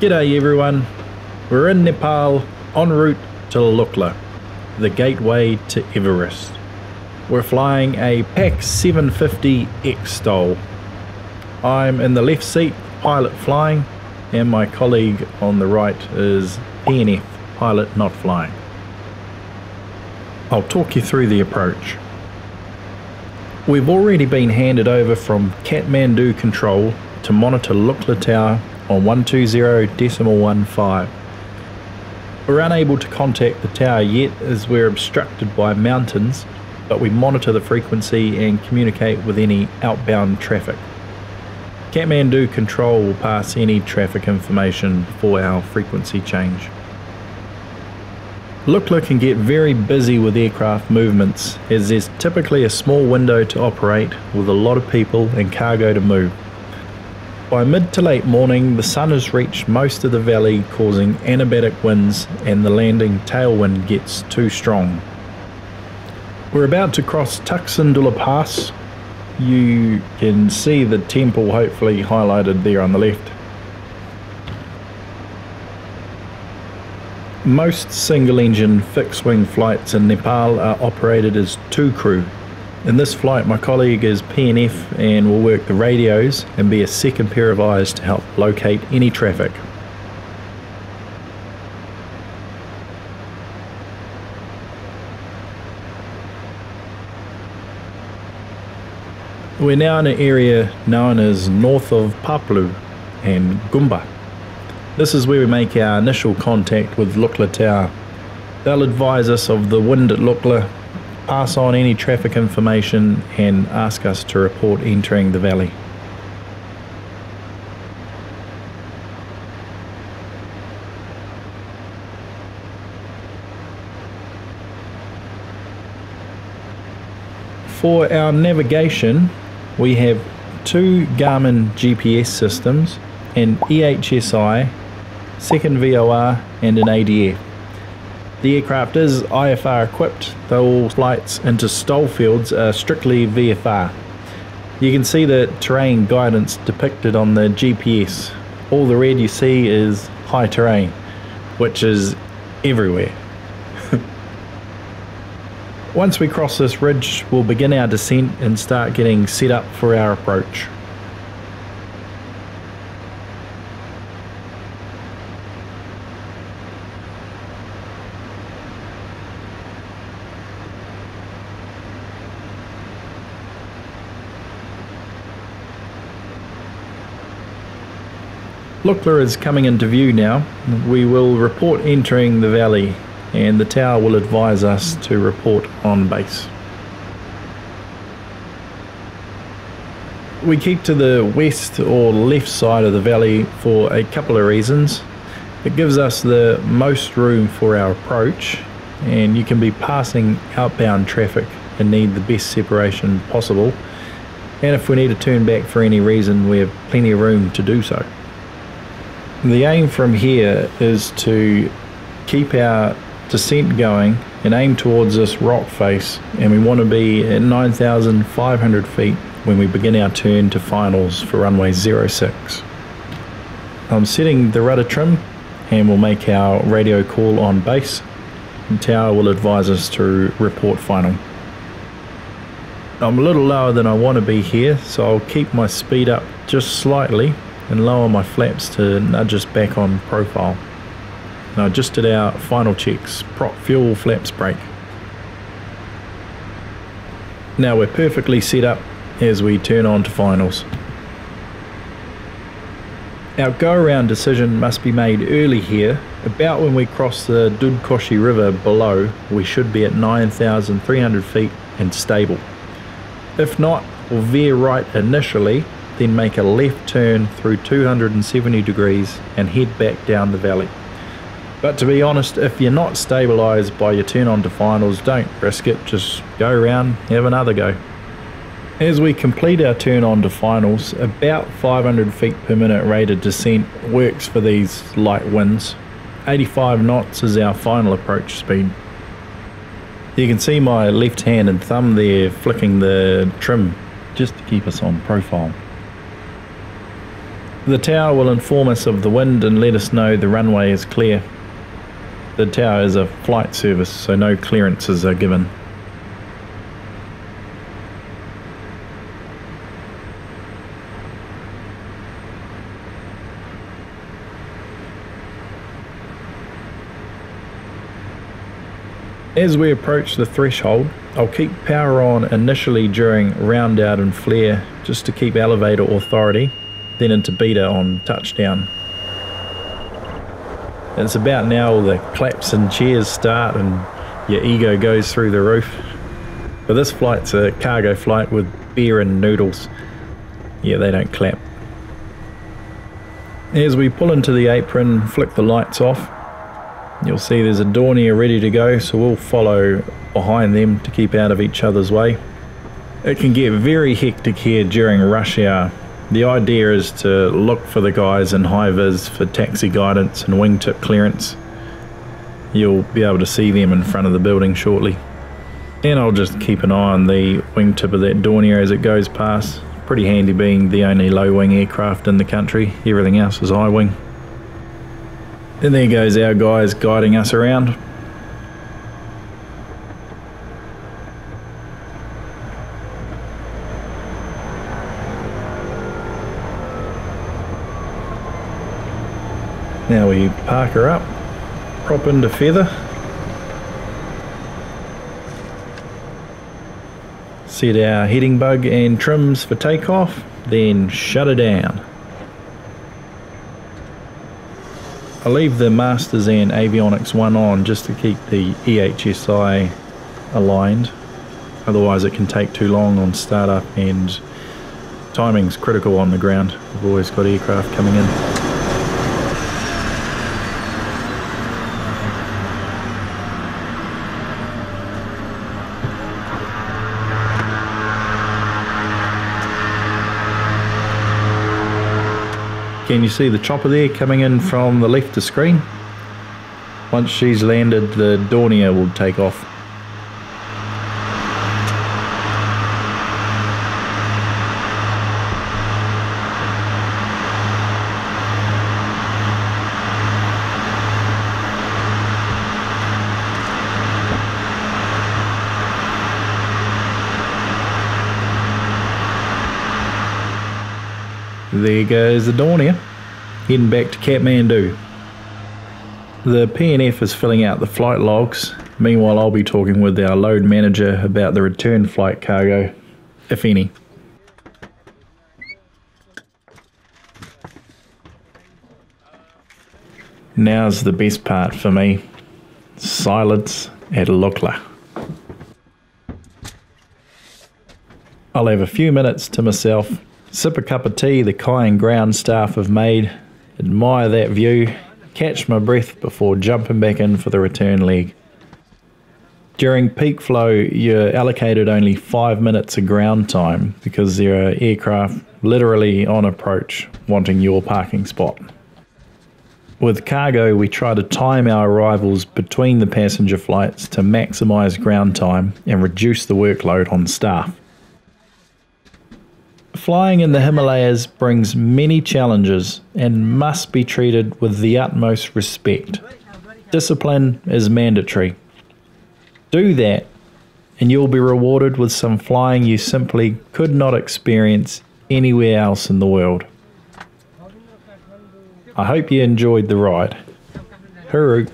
G'day everyone, we're in Nepal en route to Lukla, the gateway to Everest. We're flying a PAC 750 X-Stol. I'm in the left seat, pilot flying, and my colleague on the right is PNF, pilot not flying. I'll talk you through the approach. We've already been handed over from Kathmandu control to monitor Lukla Tower on 120.15. We're unable to contact the tower yet as we're obstructed by mountains, but we monitor the frequency and communicate with any outbound traffic. Kathmandu control will pass any traffic information before our frequency change. Lukla can get very busy with aircraft movements as there's typically a small window to operate with a lot of people and cargo to move. By mid to late morning, the sun has reached most of the valley, causing anabatic winds, and the landing tailwind gets too strong. We're about to cross Tuxandula Pass. You can see the temple hopefully highlighted there on the left. Most single-engine fixed-wing flights in Nepal are operated as two crew. In this flight, my colleague is PNF and will work the radios and be a second pair of eyes to help locate any traffic. We're now in an area known as north of Paplu and Gumba. This is where we make our initial contact with Lukla Tower. They'll advise us of the wind at Lukla, pass on any traffic information and ask us to report entering the valley. For our navigation, we have two Garmin GPS systems, an EHSI, second VOR and an ADF. The aircraft is IFR equipped, though all flights into Stol fields are strictly VFR. You can see the terrain guidance depicted on the GPS. All the red you see is high terrain, which is everywhere. Once we cross this ridge, we'll begin our descent and start getting set up for our approach. Lukla is coming into view now. We will report entering the valley and the tower will advise us to report on base. We keep to the west or left side of the valley for a couple of reasons. It gives us the most room for our approach, and you can be passing outbound traffic and need the best separation possible. And if we need to turn back for any reason, we have plenty of room to do so. The aim from here is to keep our descent going and aim towards this rock face, and we want to be at 9,500 feet when we begin our turn to finals for runway 06. I'm setting the rudder trim and we'll make our radio call on base. The tower will advise us to report final. I'm a little lower than I want to be here, so I'll keep my speed up just slightly and lower my flaps to nudge us back on profile. And I just did our final checks, prop, fuel, flaps, brake. Now we're perfectly set up as we turn on to finals. Our go-around decision must be made early here. About when we cross the Dudkoshi River below, we should be at 9,300 feet and stable. If not, we'll veer right initially, then make a left turn through 270 degrees and head back down the valley. But to be honest, if you're not stabilised by your turn on to finals, don't risk it, just go around, have another go. As we complete our turn on to finals, about 500 feet per minute rated descent works for these light winds. 85 knots is our final approach speed. You can see my left hand and thumb there flicking the trim just to keep us on profile. The tower will inform us of the wind and let us know the runway is clear. The tower is a flight service, so no clearances are given. As we approach the threshold, I'll keep power on initially during round out and flare just to keep elevator authority, then into beta on touchdown. It's about now all the claps and cheers start and your ego goes through the roof. But this flight's a cargo flight with beer and noodles. Yeah, they don't clap. As we pull into the apron, flick the lights off, you'll see there's a Dornier ready to go, so we'll follow behind them to keep out of each other's way. It can get very hectic here during rush hour. The idea is to look for the guys in high vis for taxi guidance and wingtip clearance. You'll be able to see them in front of the building shortly. And I'll just keep an eye on the wingtip of that Dornier as it goes past. Pretty handy being the only low wing aircraft in the country. Everything else is high wing. And there goes our guys guiding us around. Now we park her up, prop into feather, set our heading bug and trims for takeoff, then shut her down. I'll leave the Masters and Avionics 1 on just to keep the EHSI aligned, otherwise it can take too long on startup and timing's critical on the ground. We've always got aircraft coming in. Can you see the chopper there coming in from the left of screen? Once she's landed, the Dornier will take off. There goes the Dornier, heading back to Kathmandu. The PNF is filling out the flight logs. Meanwhile, I'll be talking with our load manager about the return flight cargo, if any. Now's the best part for me. Silence at Lukla. I'll have a few minutes to myself, sip a cup of tea the Kai and ground staff have made, admire that view, catch my breath before jumping back in for the return leg. During peak flow, you're allocated only 5 minutes of ground time because there are aircraft literally on approach wanting your parking spot. With cargo, we try to time our arrivals between the passenger flights to maximise ground time and reduce the workload on staff. Flying in the Himalayas brings many challenges and must be treated with the utmost respect. Discipline is mandatory. Do that and you'll be rewarded with some flying you simply could not experience anywhere else in the world. I hope you enjoyed the ride. Hooroo.